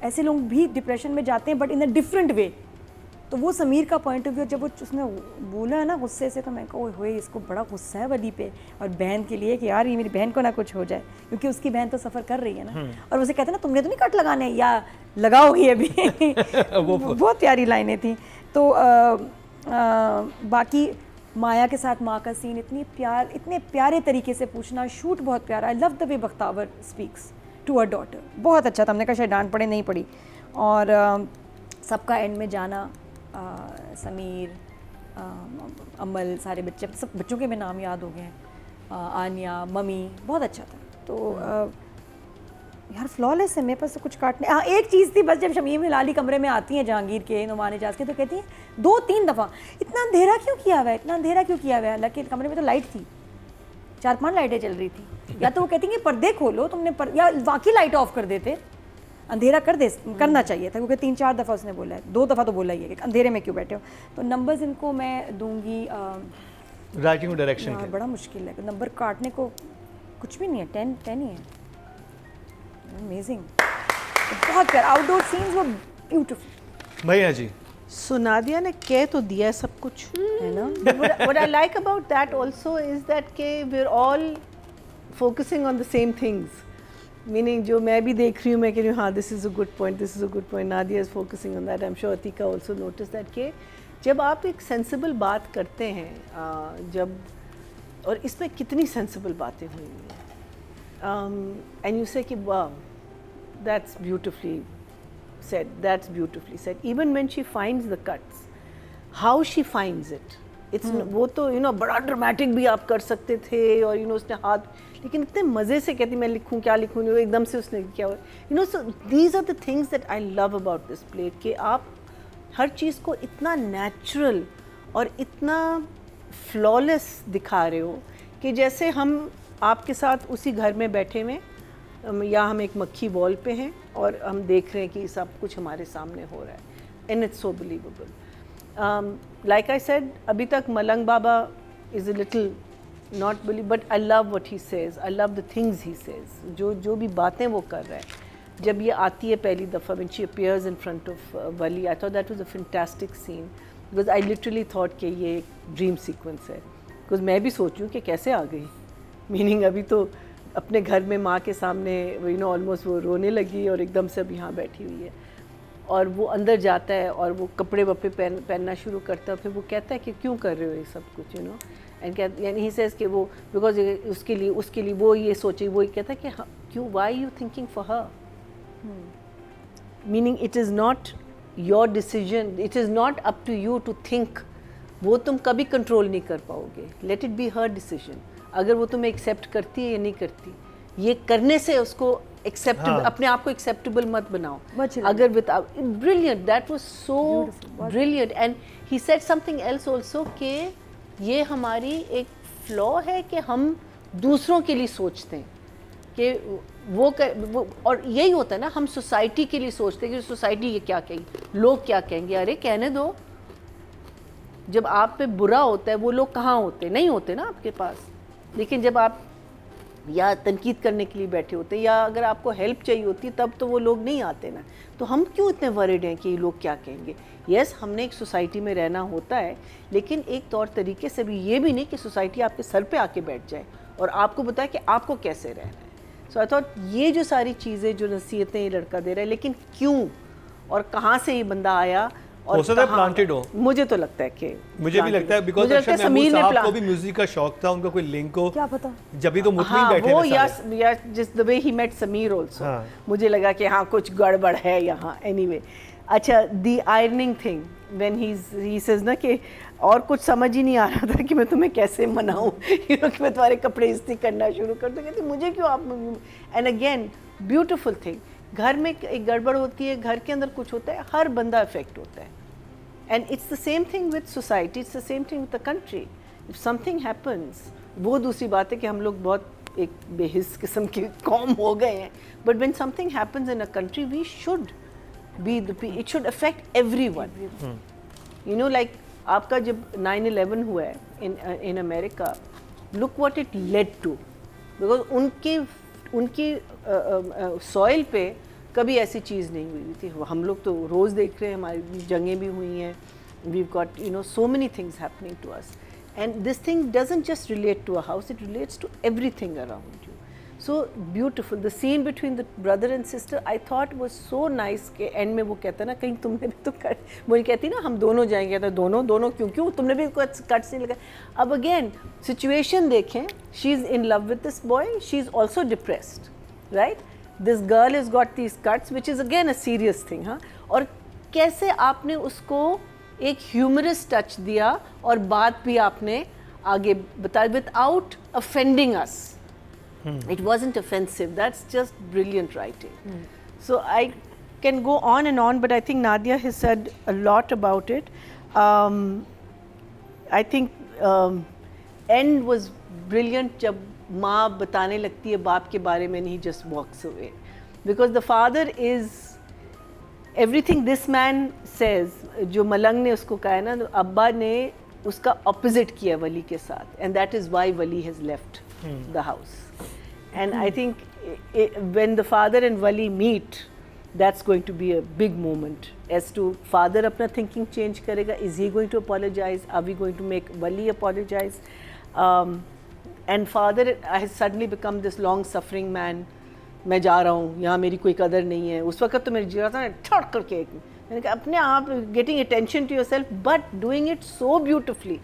ऐसे लोग भी डिप्रेशन में जाते हैं but in a different way. तो वो समीर का पॉइंट ऑफ व्यू जब वो उसने बोला है ना गुस्से से, तो मैं कहा ओए इसको बड़ा गुस्सा है वली पे और बहन के लिए कि यार ये मेरी बहन को ना कुछ हो जाए, क्योंकि उसकी बहन तो सफ़र कर रही है ना। और उसे कहते हैं ना तुमने तो नहीं कट लगाने या लगाओगी अभी वो बहुत प्यारी लाइनें थी। तो बाकी माया के साथ माँ का सीन, इतने प्यारे तरीके से पूछना, शूट बहुत प्यारा। I love the way Bakhtawar speaks to her daughter, बहुत अच्छा था। हमने कहा शायद डांट पड़े, नहीं पड़ी। और सबका एंड में जाना, समीर, अमल, सारे बच्चे, सब बच्चों के भी नाम याद हो गए हैं, आनिया, मम्मी, बहुत अच्छा था। तो यार फ्लॉलेस है मेरे पास तो कुछ काटने। हाँ एक चीज़ थी बस, जब शमीम हिलाली कमरे में आती हैं जहांगीर के नुमान इजाज़ के, तो कहती हैं 2-3 दफ़ा इतना अंधेरा क्यों किया हुआ है, इतना अंधेरा क्यों किया हुआ है, हालांकि कमरे में तो लाइट थी, 4-5 लाइटें चल रही थी। या तो वो कहती हैं कि पर्दे खोलो तुमने या वाकई लाइट ऑफ कर देते, अंधेरा करना चाहिए था, क्योंकि 3-4 दफ़ा उसने बोला है, 2 दफ़ा तो बोला ही है कि अंधेरे में क्यों बैठे हो। तो नंबर्स इनको मैं दूंगी राइटिंग और डायरेक्शन के। बड़ा मुश्किल है नंबर काटने को, कुछ भी नहीं है, 10 ही है। अमेजिंग, बहुत प्यार। आउटडोर सीन्स वो ब्यूटीफुल। भैया जी सो नादिया ने कह तो दिया है सब कुछ, है ना। What I like about that also is that के we're all focusing on the same things. Meaning जो मैं भी देख रही हूँ, मैं कह रही हूँ हाँ this is a good point, this is a good point. Nadia is focusing on that. I'm sure Atika also noticed that के जब आप एक सेंसिबल बात करते हैं, जब और इसमें कितनी सेंसिबल बातें हुई हैं, and you say कि wow, that's beautifully said, that's beautifully said. Even when she finds the cuts, how she finds it, it's वो तो you know बड़ा ड्रामेटिक भी आप कर सकते थे, और you know उसने हाथ, लेकिन इतने मज़े से कहती मैं लिखूँ क्या लिखूँ, एकदम से उसने क्या हुआ, you know. So these are the things that I love about this play, कि आप हर चीज़ को इतना नेचुरल और इतना फ्लॉलेस दिखा रहे हो कि जैसे हम आपके साथ उसी घर में बैठे हुए, या हम एक मक्खी वॉल पे हैं और हम देख रहे हैं कि सब कुछ हमारे सामने हो रहा है, and it's so believable. Like I said, अभी तक Malang Baba is a little not believe, but I love what he says, I love the things he says, जो भी बातें वो कर रहा है. जब ये आती है पहली दफ़ा, when she appears in front of Wali, I thought that was a fantastic scene, because I literally thought कि ये एक ड्रीम सीक्वेंस है, बिकॉज मैं भी सोचूं कि कैसे आ गई, मीनिंग अभी तो अपने घर में माँ के सामने यू नो ऑलमोस्ट वो रोने लगी और एकदम से अब यहाँ बैठी हुई है, और वो अंदर जाता है और वो कपड़े वपड़े पहनना शुरू करता है, फिर वो कहता है कि क्यों कर रहे हो ये सब कुछ, यू नो, एंड यानी ही सेज कि वो बिकॉज उसके लिए वो ये सोचे, वो कहता है कि हाँ, क्यों, why you thinking for her, meaning it is not your decision, it is not up to you to think, वो तुम कभी कंट्रोल नहीं कर पाओगे, let it be her decision. अगर वो तुम्हें एक्सेप्ट करती है या नहीं करती, ये करने से उसको एक्सेप्टेबल, अपने आप को एक्सेप्टेबल मत बनाओ. अगर with brilliant, that was so brilliant. And he said something else also कि ये हमारी एक फ्लॉ है कि हम दूसरों के लिए सोचते हैं कि वो और यही होता है ना, हम सोसाइटी के लिए सोचते हैं कि सोसाइटी ये क्या कहेगी, लोग क्या कहेंगे. अरे कहने दो, जब आप पे बुरा होता है वो लोग कहाँ होते, नहीं होते ना आपके पास. लेकिन जब आप या तनकीद करने के लिए बैठे होते, या अगर आपको हेल्प चाहिए होती, तब तो वो लोग नहीं आते ना. तो हम क्यों इतने वरीड हैं कि ये लोग क्या कहेंगे. यस, हमने एक सोसाइटी में रहना होता है, लेकिन एक तौर तरीके से भी ये भी नहीं कि सोसाइटी आपके सर पे आके बैठ जाए और आपको बताए कि आपको कैसे रहना है. सो आई थॉट ये जो सारी चीज़ें, जो नसीहतें ये लड़का दे रहा है, लेकिन क्यों और कहाँ से ये बंदा आया, और हो सकता है प्लांटेड हो. मुझे तो लगता है कि मुझे भी लगता है, बिकॉज़ समीर साहब को भी म्यूजिक का शौक था, उनका कोई लिंक हो, क्या पता, जब भी तो मुतमिन बैठे वो या जिस the way he met Sameer also, मुझे लगा कि हाँ कुछ गड़बड़ है यहाँ. एनीवे, अच्छा, the ironing thing when he says ना कि और कुछ समझ ही नहीं आ रहा था कि मैं तुम्हें कैसे मनाऊं, यू नो, कि मैं तुम्हारे कपड़े इस्त्री करना शुरू कर दूँ. कहती मुझे क्यों आप. एंड अगेन ब्यूटीफुल थिंग, घर में एक गड़बड़ होती है, घर के अंदर कुछ होता है, हर बंदा अफेक्ट होता है. And it's the same thing with society, it's the same thing with the country. If something happens, वो दूसरी बात है कि हम लोग बहुत एक बेहिस किस्म के कौम हो गए हैं, but when something happens in a country, we should be the, it should affect everyone. You know, like आपका जब 9/11 हुआ है in America, look what it led to, because उनकी सॉइल पे कभी ऐसी चीज़ नहीं हुई थी. हम लोग तो रोज़ देख रहे हैं, हमारी जंगें भी हुई हैं, we got you know so many things happening to us, and this thing doesn't just relate to a house, it relates to everything around you. So beautiful. The scene between the brother and sister I thought was so nice के end में वो कहता ना, कहीं तुमने भी तो cut, वो कहती ना हम दोनों जाएंगे, तो दोनों क्यों तुमने भी कट्स नहीं लगा. अब अगेन सिचुएशन देखें, she is in love with this boy, she is also depressed, right. This girl is got these cuts which is again a serious thing. हाँ, और कैसे आपने उसको एक ह्यूमरस टच दिया और बात भी आपने आगे बता, without offending us. It wasn't offensive. That's just brilliant writing. So I can go on, but I think Nadia has said a lot about it. I think end was brilliant जब माँ बताने लगती है बाप के बारे में, he just walks away. Because the father is everything this man says, जो मलंग ने उसको कहा है ना, तो अब्बा ने उसका opposite किया वली के साथ, and that is why Wali has left the house. And I think when the father and Wali meet, that's going to be a big moment as to father अपना thinking change करेगा, is he going to apologize, are we going to make Wali apologize, and father has suddenly become this long suffering man. मैं जा रहा हूँ, यहाँ मेरी कोई कदर नहीं है. उस वक्त तो मेरी जी रहा था ठट करके मैंने कहा अपने आप getting attention to yourself but doing it so beautifully.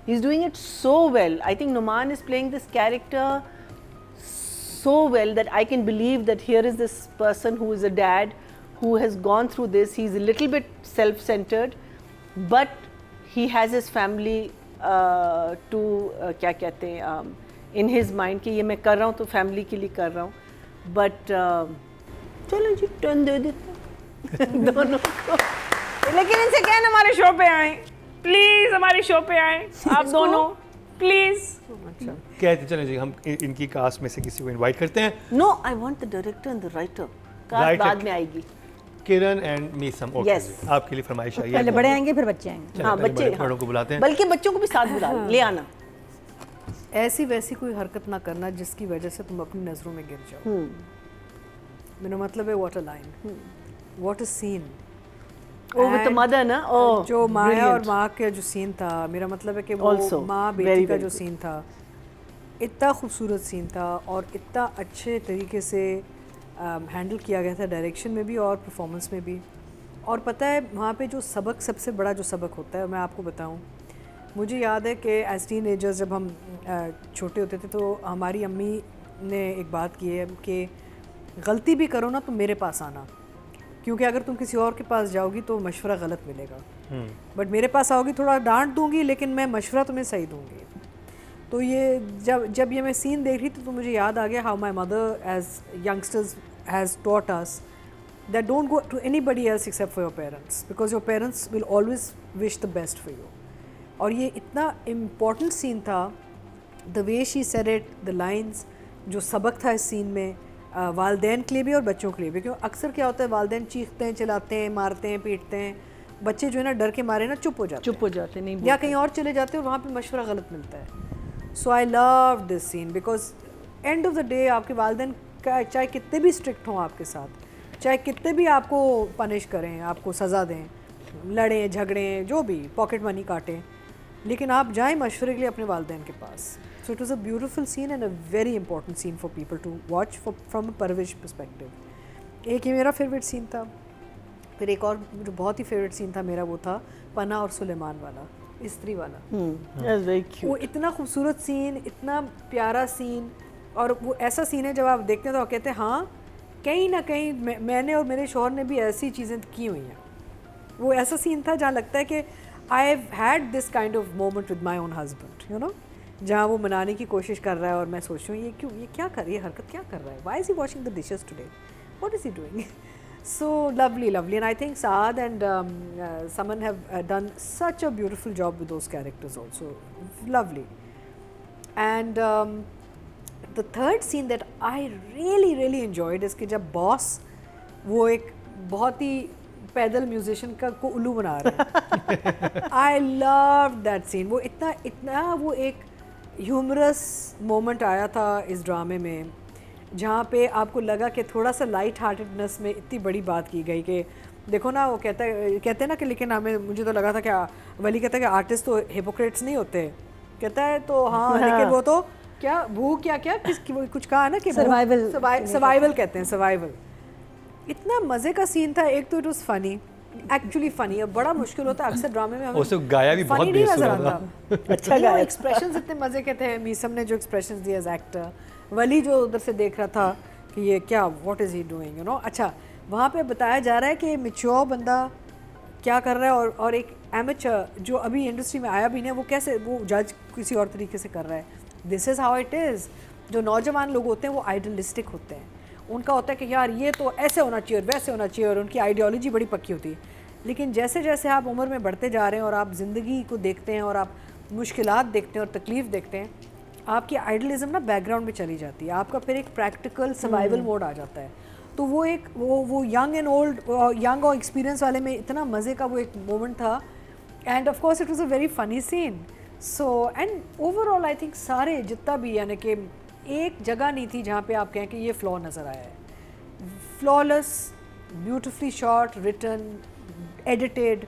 He's doing it so well. I think Numan is playing this character so well that I can believe that here is this person who is a dad who has gone through this. He's a little bit self-centered, but he has his family to क्या कहते हैं in his mind कि ये मैं कर रहा हूँ तो family के लिए कर रहा हूँ. But चलो जी टर्न दे देते हैं दोनों को. लेकिन इनसे क्या है ना हमारे शो पे आए, प्लीज हमारे शो पे आए आप दोनों प्लीज. कहते चलें जी हम इनकी कास्ट में से किसी को इनवाइट करते हैं. No, I want the director and the writer. Cast बाद में आएगी. Kiran and Meesam. Okay Yes. जी, आपके लिए फरमाइश आई है. पहले बड़े आएंगे फिर बच्चे आएंगे. चलें, हाँ पहले बच्चे, बड़ों को बुलाते हैं. बल्कि बच्चों को भी साथ बुला ले आना. ऐसी वैसी कोई हरकत ना करना जिसकी वजह से तुम अपनी नज़रों में गिर जाओ. मेरा मतलब है what a line, what a scene. Oh, with the mother ना. Oh, जो माया brilliant. और माँ का जो सीन था, मेरा मतलब है कि वो Also, माँ very, बेटी का very जो good. सीन था, इतना खूबसूरत सीन था और इतना अच्छे तरीके से हैंडल किया गया था डायरेक्शन में भी और परफॉर्मेंस में भी. और पता है वहाँ पे जो सबक, सबसे बड़ा जो सबक होता है मैं आपको बताऊँ, मुझे याद है कि एज टीनेजर्स जब हम छोटे होते थे तो हमारी अम्मी ने एक बात की है कि गलती भी करो ना तो मेरे पास आना, क्योंकि अगर तुम किसी और के पास जाओगी तो मशवरा गलत मिलेगा, बट मेरे पास आओगी थोड़ा डांट दूंगी लेकिन मैं मशवरा तुम्हें सही दूंगी. तो ये जब ये मैं सीन देख रही थी तो मुझे याद आ गया how my mother as youngsters has taught us that don't go to anybody else except for your parents, because your parents will always wish the best for you. और ये इतना important scene था, the way she said it, the lines, जो सबक था इस scene में वालदैन के लिए भी और बच्चों के लिए भी. क्योंकि अक्सर क्या होता है वालदैन चीखते हैं, चिल्लाते हैं, मारते हैं, पीटते हैं, बच्चे जो है ना डर के मारे ना चुप हो जाते हैं नहीं या कहीं और चले जाते हैं और वहाँ पे मशवरा गलत मिलता है. So I love this scene because end of the day आपके वालदैन का चाहे कितने भी स्ट्रिक्ट हों आपके साथ, चाहे कितने भी आपको पनिश करें, आपको सज़ा दें, लड़ें झगड़ें, जो भी पॉकेट मनी काटें, लेकिन आप जाएं मशवरे के लिए अपने वालदैन के पास. So it was a beautiful scene and a very important scene for people to watch from a Parwarish perspective. एक ये मेरा फेवरेट सीन था. फिर एक और जो बहुत ही फेवरेट सीन था मेरा वो था पन्ना और सुलेमान वाला, स्त्री वाला. वो इतना खूबसूरत सीन, इतना प्यारा सीन, और वो ऐसा सीन है जब आप देखते हैं तो आप कहते हैं हाँ कहीं ना कहीं मैंने और मेरे शौहर ने भी ऐसी चीज़ें की हुई हैं. वो ऐसा सीन था जहाँ लगता है कि I have had this kind of moment with my own husband, you know, जहाँ वो मनाने की कोशिश कर रहा है और मैं सोच रही हूँ ये क्यों, ये क्या कर रही है, हरकत क्या कर रहा है, why is he washing the dishes today, what is he doing. So lovely, and I think Saad and Saman have done such a beautiful job with those characters also. Lovely. And the third scene that I really enjoyed is कि जब boss वो एक बहुत ही पैदल musician का को उल्लू बना रहा है. I loved that scene. वो इतना वो एक ह्यूमरस मोमेंट आया था इस ड्रामे में, जहाँ पे आपको लगा कि थोड़ा सा लाइट हार्टेडनेस में इतनी बड़ी बात की गई कि देखो ना, वो कहते हैं ना कि लेकिन मुझे तो लगा था कि वली कहता है कि आर्टिस्ट तो हिपोक्रेट्स नहीं होते, कहता है तो हाँ लेकिन वो तो क्या भूख क्या कुछ कहा है ना कि सर्वाइवल कहते हैं, सर्वाइवल. इतना मज़े का सीन था. एक तो it was funny, actually funny. अब बड़ा मुश्किल होता है अक्सर ड्रामे में हमें उसको गाया भी बहुत नहीं नजर बेसुरा आता. अच्छा गाया, एक्सप्रेशंस इतने मज़े के थे. मीसम ने जो एक्सप्रेशंस दिए एज एक्टर, वली जो उधर से देख रहा था कि ये क्या, what is he doing, you know. अच्छा, वहाँ पे बताया जा रहा है कि मैच्योर बंदा क्या कर रहा है और एक एमेचर जो अभी इंडस्ट्री में आया भी नहीं, वो कैसे वो जज किसी और तरीके से कर रहा है. This is how it is. जो नौजवान लोग होते हैं वो आइडलिस्टिक होते हैं, उनका होता है कि यार ये तो ऐसे होना चाहिए और वैसे होना चाहिए, और उनकी आइडियोलॉजी बड़ी पक्की होती है। लेकिन जैसे जैसे आप उम्र में बढ़ते जा रहे हैं और आप ज़िंदगी को देखते हैं और आप मुश्किलात देखते हैं और तकलीफ़ देखते हैं, आपकी आइडलिज्म ना बैकग्राउंड में चली जाती है, आपका फिर एक प्रैक्टिकल सर्वाइवल मोड आ जाता है। तो वो एक वो यंग एंड ओल्ड, यंग और एक्सपीरियंस वाले में इतना मज़े का वो एक मोमेंट था, and of course it was a very funny scene. So and overall I think सारे जितना भी, यानी कि एक जगह नहीं थी जहाँ पे आप कहें कि ये फ्लॉ नज़र आया है। Flawless, beautifully shot, written, edited,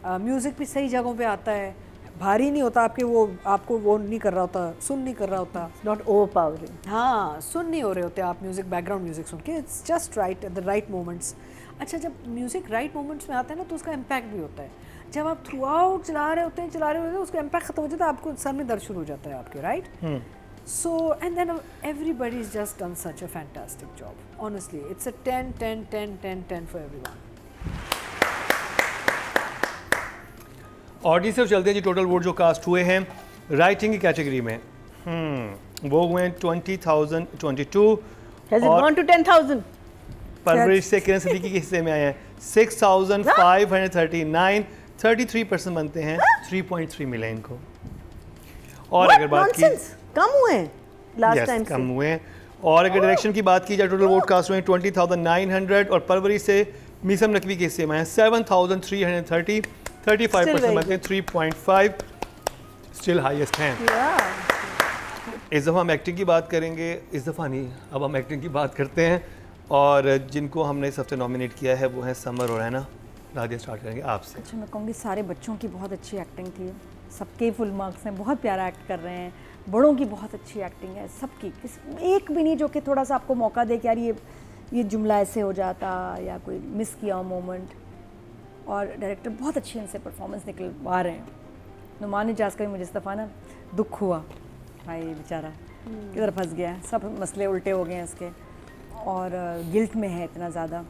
music भी सही जगहों पे आता है, भारी नहीं होता आपके, वो आपको वो नहीं कर रहा होता, सुन नहीं कर रहा होता, नॉट ओवरपावरिंग। हाँ सुन नहीं हो रहे होते आप म्यूज़िक, बैकग्राउंड म्यूज़िक सुन के, it's just right at the right moments. अच्छा, जब म्यूज़िक राइट मोमेंट्स में आता है ना तो उसका इम्पैक्ट भी होता है। जब आप थ्रू आउट चला रहे होते हैं उसका इम्पैक्ट खत्म हो जाता है, आपको सर में दर्द शुरू हो जाता है आपके, right? So, and then everybody's just done such a fantastic job. Honestly, it's a 10, 10, 10, 10, 10 for everyone. Audience से चलते हैं जी। टोटल वोट जो कास्ट हुए हैं राइटिंग की कैटेगरी में, वो हुए हैं 20,022। Has it gone to 10,000? परवरिश से किरण सिद्दीकी के हिस्से में आए हैं 6,539, 33% बनते हैं, 3.3 मिले इनको। और अगर बात की Nonsense! कम हुए हैं लास्ट Yes, टाइम कम से। हुए हैं। और अगर डायरेक्शन की बात की जाए, टोटल वोट कास्ट हुए हैं 20,900, और परवरिश से मीसम नकवी के हिस्से में हैं 7,330, 35% बनते हैं, 3.5, स्टिल हाईएस्ट हैं। इस दफ़ा हम एक्टिंग की बात करेंगे, इस दफ़ा नहीं, अब हम एक्टिंग की बात करते हैं, और जिनको हमने इस हफ्ते नॉमिनेट किया है वो हैं समर और हैना। राधिया, स्टार्ट करेंगे आपसे। अच्छा, मैं कहूँगी सारे बच्चों की बहुत अच्छी एक्टिंग थी, सबके फुल मार्क्स हैं, बहुत प्यारा एक्ट कर रहे हैं, बड़ों की बहुत अच्छी एक्टिंग है, सबकी, एक भी नहीं जो कि थोड़ा सा आपको मौका दे कि यार ये जुमला ऐसे हो जाता या कोई मिस किया मोमेंट। और डायरेक्टर बहुत अच्छी इनसे परफॉर्मेंस निकलवा रहे हैं। नुमान इजाज का भी मुझे इस दफ़ा ना दुख हुआ, भाई बेचारा किधर फंस गया है, सब मसले उल्टे हो गए हैं इसके, और गिल्ट में है इतना ज़्यादा।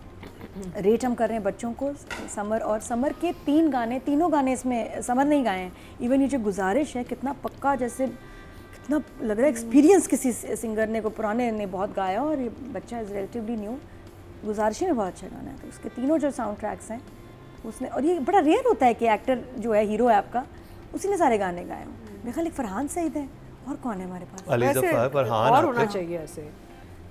रेट हम कर रहे हैं बच्चों को समर, और समर के तीनों गाने इसमें समर नहीं गाए हैं। इवन ये जो गुजारिश है कितना पक्का, जैसे कितना लग रहा है एक्सपीरियंस किसी सिंगर ने, को पुराने ने बहुत गाया, और ये बच्चा इज़ रिलेटिवली न्यू। गुजारिश में बहुत अच्छा गाना है, तो उसके तीनों जो साउंड ट्रैक्स हैं उसने, और ये बड़ा रेयर होता है कि एक्टर जो है हीरो है आपका, उसी ने सारे गाने गाए हों। मेरे ख्याल एक फरहान सईद है, और कौन है हमारे पास? अली ज़फ़र, फरहान, और होना चाहिए ऐसे।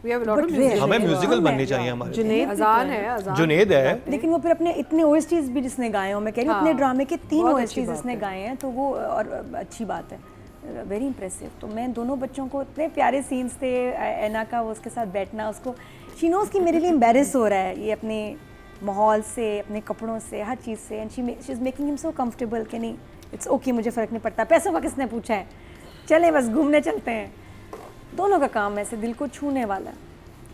We have a lot of But musicians. हमें म्यूजिकल है। बननी चाहिए हमारे। जुनैद अजान है, अजान। जुनैद है, लेकिन वो फिर अपने इतने OSTs भी जिसने गाए हो, मैं कह रही हूँ हाँ, इतने ड्रामे के 3 बहुत अच्छी OSTs बात जिसने है। गाए हैं, तो वो और अच्छी बात है, वेरी इंप्रेसिव। तो मैं दोनों बच्चों को, इतने प्यारे सीन्स थे, ऐना का वो उसके साथ बैठना, उसको शी नोज़ कि मेरे लिए एम्बेरस हो रहा है ये अपने माहौल से, अपने कपड़ों से, हर चीज़ से, and she is making him so comfortable कि नहीं इट्स ओके, मुझे फ़र्क नहीं पड़ता, पैसों का किसने पूछा है, चले बस घूमने चलते हैं। दोनों का काम ऐसे दिल को छूने वाला है।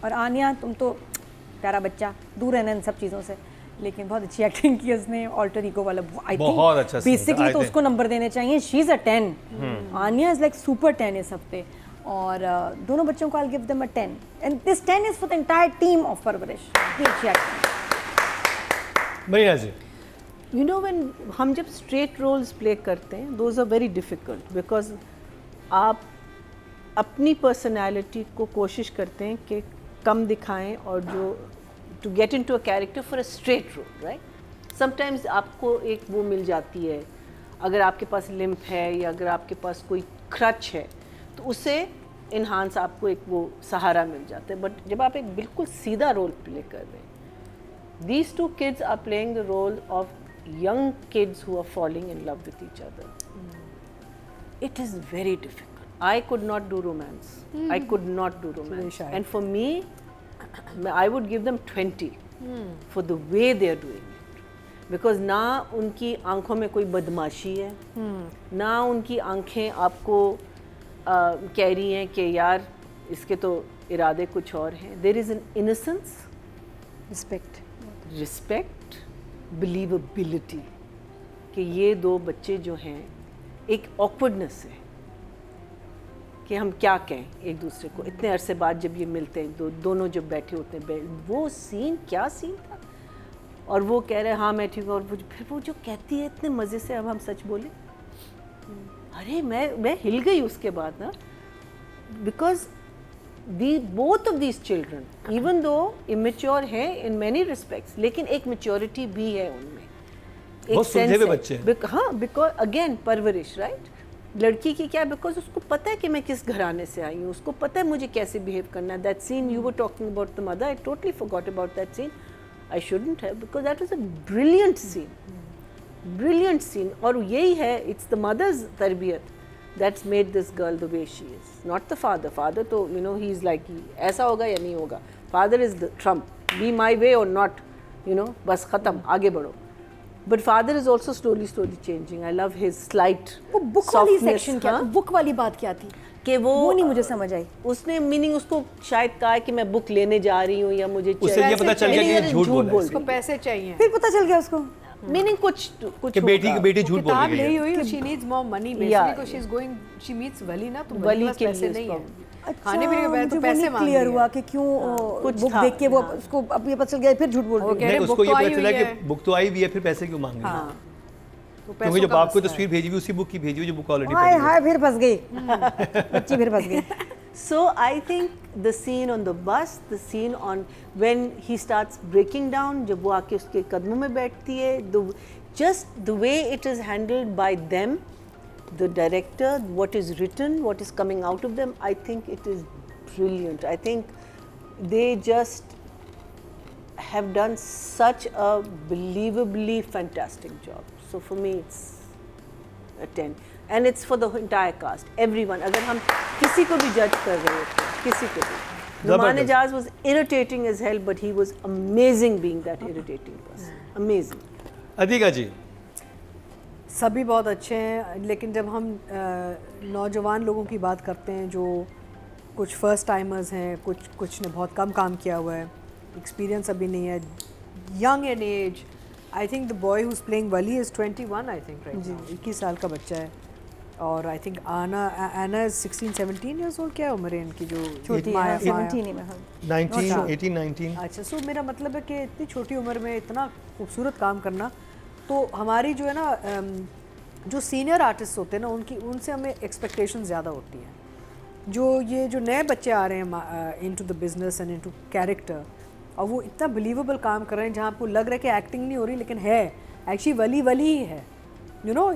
और आनिया, तुम तो प्यारा बच्चा, दूर रहना इन सब चीज़ों से, लेकिन बहुत अच्छी एक्टिंग की उसने, ऑल्टर ईगो वाला, आई बहुत अच्छा थिंक scene था, बेसिकली I तो think। उसको नंबर देने चाहिए, she is a 10, Aaniya is like super 10 इस हफ्ते। और दोनों बच्चों को I give them a 10, and this 10 is for the entire team of Parwarish. इतनी अच्छी acting. Marina ji. You know, when हम जब स्ट्रेट रोल्स प्ले करते हैं, those are very difficult because आप अपनी पर्सनालिटी को कोशिश करते हैं कि कम दिखाएं, और जो to get into a character for a straight role, right? Sometimes आपको एक वो मिल जाती है, अगर आपके पास लिम्प है या अगर आपके पास कोई क्रच है तो उससे इन्हांस आपको एक वो सहारा मिल जाता है। बट जब आप एक बिल्कुल सीधा रोल प्ले कर रहे हैं, these two kids are playing the role of young kids who are falling in love with each other. It is very difficult. I could not do romance. I could not do romance. And for me, I would give them 20 for the way they are doing it. Because ना उनकी आंखों में कोई बदमाशी है, ना उनकी आंखें आपको कह रही हैं कि यार इसके तो इरादे कुछ और हैं. There is an innocence, respect, believability कि ये दो बच्चे जो हैं, एक awkwardness है कि हम क्या कहें एक दूसरे को. इतने अरसे बाद जब ये मिलते हैं, दोनों जब बैठे होते हैं, वो सीन क्या सीन था. और वो कह रहे हैं हाँ मैं ठीक हूँ, और फिर वो जो कहती है इतने मज़े से, अब हम सच बोले, अरे मैं हिल गई उसके बाद ना. Because both of these children, even though immature हैं in many respects, लेकिन एक maturity भी है उनमें, बहुत सुलझे हुए बच्चे हैं। हाँ, because again परवरिश, right? लड़की की क्या, बिकॉज उसको पता है कि मैं किस घराने से आई हूँ, उसको पता है मुझे कैसे बिहेव करना है। That scene you were talking about the mother, I totally forgot about that scene, I shouldn't have, because that was a brilliant scene, brilliant scene. और यही है, इट्स द मदर्स तरबियत that's made this girl the way she is, not the father. Father तो you know he is like ऐसा होगा या नहीं होगा, father is the Trump, be my way और नॉट, यू नो, बस ख़त्म, आगे बढ़ो। But father is also slowly changing. I love his slight वो बुक वाली softness, सेक्शन क्या, हाँ? बुक वाली बात क्या थी कि वो नहीं मुझे समझ आई। उसने मीनिंग उसको शायद कहा है कि मैं बुक लेने जा रही हूँ या मुझे उससे ये पता चल गया कि ये झूठ बोल रहा है। उसको पैसे चाहिए, फिर पता चल गया उसको मीनिंग कुछ कि बेटी झूठ बोल किताब रही नहीं है। हुई, she needs more money Yeah. Basically, because she is going, she meets Wali ना, तो वली वली के पैसे लिए नहीं है, उसको। खाने पीने के बाद तो पैसे मांग क्लियर रही हुआ है। कि क्यों कुछ बुक था, देख के वो हाँ। उसको अब ये पता चल गया, फिर झूठ बोल वो रही कह है। रहे नहीं, बुक उसको ये तो पता आई चला हुई कि है। बुक तो आई भी है, फिर पैसे क्यों मांग रही है? हाँ, तो क्योंकि पैसों जो का बाप को मसला है। तस्वीर भेजी हुई उसी बुक की भेजी हुई जो बुक ऑलरेडी हाय पढ़ी हुई है। हाय फिर फंस गई बच्ची, फिर फंस गई। So I think the scene on the bus, the scene on when he starts breaking down, जब वो आके उसके कदमों में बैठती है, just the way it is handled by them, the director, what is written, what is coming out of them, I think it is brilliant. I think they just have done such a believably fantastic job. So for me it's a 10. And it's for the entire cast, everyone. अगर हम किसी को भी judge कर रहे होते हैं, किसी को भी, Numan Ijaz was irritating as hell, but he was amazing being that irritating person. Amazing. अधिका जी, सभी बहुत अच्छे हैं, लेकिन जब हम नौजवान लोगों की बात करते हैं जो कुछ फर्स्ट टाइमर्स हैं, कुछ ने बहुत कम काम किया हुआ है, एक्सपीरियंस अभी नहीं है, young in age, I think the boy who is playing Wali is 21 I think right now, 21 साल का बच्चा है। और I think Aana is 16-17 years old, क्या उम्र है इनकी जो छोटी माया- है, माया- 17 ही में हम 19, 18, 19। अच्छा, सो मेरा मतलब है कि इतनी छोटी उम्र में इतना खूबसूरत काम करना, तो हमारी जो है ना जो सीनियर आर्टिस्ट होते हैं ना, उनसे हमें एक्सपेक्टेशन ज़्यादा होती हैं। जो नए बच्चे आ रहे हैं into the business and into character, और वो इतना बिलीवेबल काम कर रहे हैं जहाँ आपको लग रहा है कि एक्टिंग नहीं हो रही, लेकिन है एक्चुअली वली ही है, यू नो,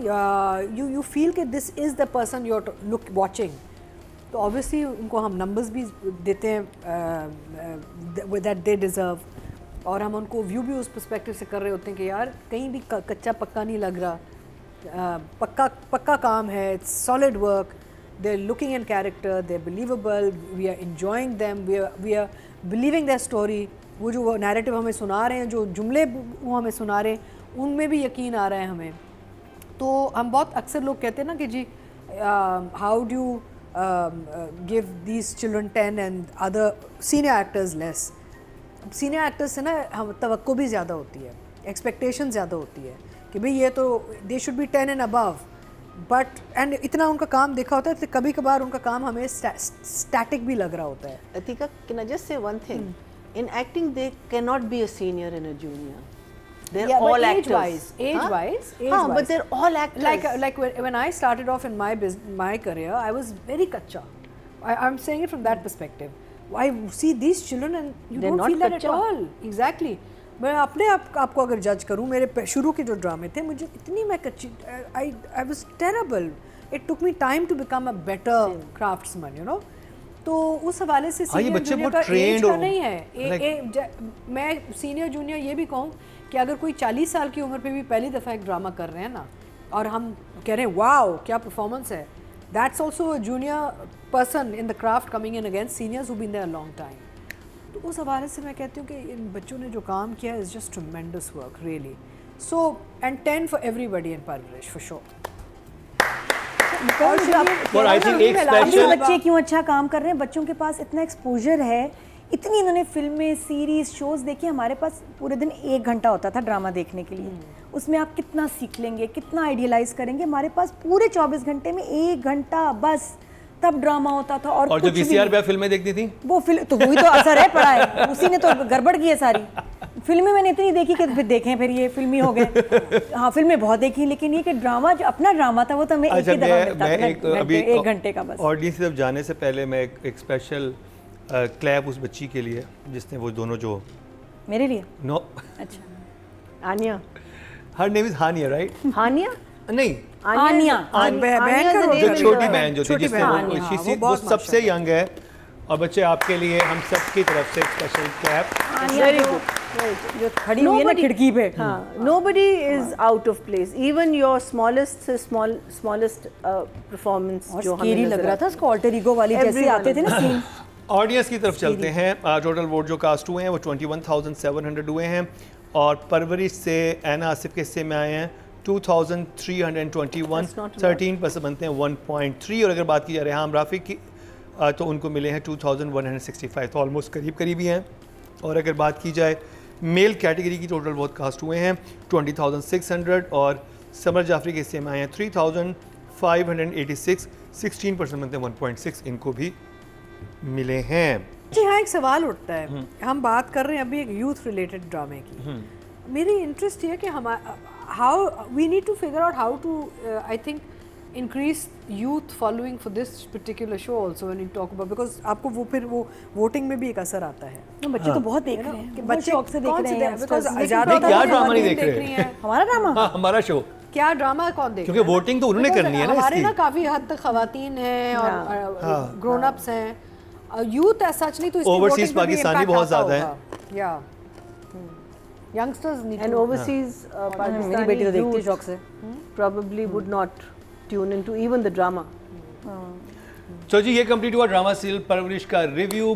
यू फील कि this is the person you are look watching. तो ऑब्वियसली उनको हम नंबर्स भी देते हैं दैट दे डिज़र्व, और हम उनको व्यू भी उस पर्सपेक्टिव से कर रहे होते हैं कि यार कहीं भी कच्चा पक्का नहीं लग रहा, पक्का काम है, it's solid work, they are looking in character, they are believable, we are enjoying them, we are believing their story. वो जो नैरेटिव हमें सुना रहे हैं, जो जुमले वो हमें सुना रहे हैं, उनमें भी यकीन आ रहा है हमें। तो हम बहुत अक्सर लोग कहते हैं ना कि जी how do give these children 10 and other senior actors less. Senior actors से ना हम तवक्को भी ज़्यादा होती है, एक्सपेक्टेशन ज़्यादा होती है कि भाई ये तो they should be 10 and above, but and इतना उनका काम देखा होता है, तो कभी कभार उनका काम हमें स्टैटिक भी लग रहा होता है। Atika, can I just say one thing? In acting, they cannot be a senior and a junior. They're Yeah, but all age-wise, actors. age-wise, Huh? age-wise. But they're all actors. Like when I started off in my career, I was very kacha. I'm saying it from that perspective. I see these children and you They're don't not feel that at kacha. all. Exactly. मैं अपने आपको अगर जज करूँ, मेरे शुरू के जो ड्रामे थे, मुझे इतनी मैं कच्ची, I was terrible. It took me time to become a better craftsman, you know. तो उस हवाले से ये सीनियर बच्चे जूनियर बहुत का एज trained का और नहीं है। मैं सीनियर जूनियर ये भी कहूँ कि अगर कोई 40 साल की उम्र पे भी पहली दफ़ा एक ड्रामा कर रहे हैं ना, और हम कह रहे हैं वाओ क्या परफॉर्मेंस है, that's also a junior person in the craft coming in against seniors who been there a long time. तो उस हवाले से मैं कहती हूँ कि इन बच्चों ने जो काम किया is just ट्रेमेंडस work really. So and 10 for everybody in परवरिश फॉर श्योर। और आई थिंक एक अभी स्पेशल बच्चे क्यों अच्छा काम कर रहे हैं, बच्चों के पास इतना एक्सपोजर है, इतनी इन्होंने फिल्में, सीरीज, शोज देखी। हमारे पास पूरे दिन 1 घंटा होता था ड्रामा देखने के लिए, उसमें आप कितना सीख लेंगे, कितना आइडियलाइज करेंगे। हमारे पास पूरे 24 घंटे में 1 घंटा बस तब ड्रामा होता था, और जो कुछ भी VCR पे फिल्में देखती थी वो फिल्म तो वही तो असर है पड़ा है, उसी ने तो गड़बड़ की है सारी। फिल्में मैंने इतनी देखी कि फिर देखें, फिर ये फिल्मी हो गए। हाँ, फिल्में बहुत देखी, लेकिन ये कि ड्रामा जो अपना ड्रामा था वो तो हमें एक ही दफा मिलता था, एक घंटे का बस। ऑडियंस की तरफ जाने से पहले मैं एक स्पेशल क्लैप उस बच्ची के लिए जिसने वो दोनों जो मेरे लिए नो अच्छा Anya. Her name is Hania right Hania? नहीं आनिया बहन का जो छोटी बहन जो थी छोटी जिसने बहन, वो हाँ, she- वो she- वो बहुत सबसे यंग है और बच्चे आपके लिए हम सब की तरफ से स्पेशल क्लैप आनिया Very जो good. Very good. जो खड़ी हुई है ना Nobody- खिड़की पे Nobody is out of place. Even your smallest performance. और जो हमें स्केरी नजर लग रहा आता था उसको ऑल्टर ईगो वाली जैसे Everyone आते थे ना सीन ऑडियंस की तरफ चलते हैं। टोटल वोट जो कास्ट हुए हैं वो 21,700 हुए हैं और परवरिश से एना आसिफ के हिस्से में आए हैं 2,321 That's not 13% बनते हैं 1.3 और अगर बात की जाए रेहाम राफी की तो उनको मिले हैं 2,165 तो ऑलमोस्ट करीब ही हैं। और अगर बात की जाए मेल कैटेगरी की टोटल वोट कास्ट हुए हैं 20,600 और समर जाफरी के हिस्से में आए हैं 3,586 16% बनते हैं 1.6 इनको भी मिले हैं। जी हाँ, एक सवाल उठता है। हम बात कर रहे हैं अभी एक यूथ रिलेटेड ड्रामे की। मेरी इंटरेस्ट ये है कि हम how we need to figure out how to I think increase youth following for this particular show also when you talk about, because आपको वो फिर वो वोटिंग में भी एक असर आता है बच्चे तो बहुत देख रहे हैं कि बहुत बच्चे शौक से देख कौन रहे से हैं बिकॉज youngsters। ज़्यादा क्या ड्रामा नहीं देख रहे हैं हमारा ड्रामा हाँ हमारा शो क्या ड्रामा कौन देख क्योंकि वोटिंग तो उन्होंने करनी है ना हमारे ना इसकी। काफी हद तक खवातीन हैं और ग्रोन अप्स हैं, यूथ ऐसा सच नहीं तो इसकी Overseas voting पे भी पाकिस्तानी impact बहुत आता ज़्यादा होगा। या यंगस्टर्स नीड And overseas मेरी बेटी तो Pakistani देखती है youth शौक से probably would not tune into even the drama. तो जी ये कंप्लीट हुआ ड्रामा सीरियल परवरिश का रिव्यू।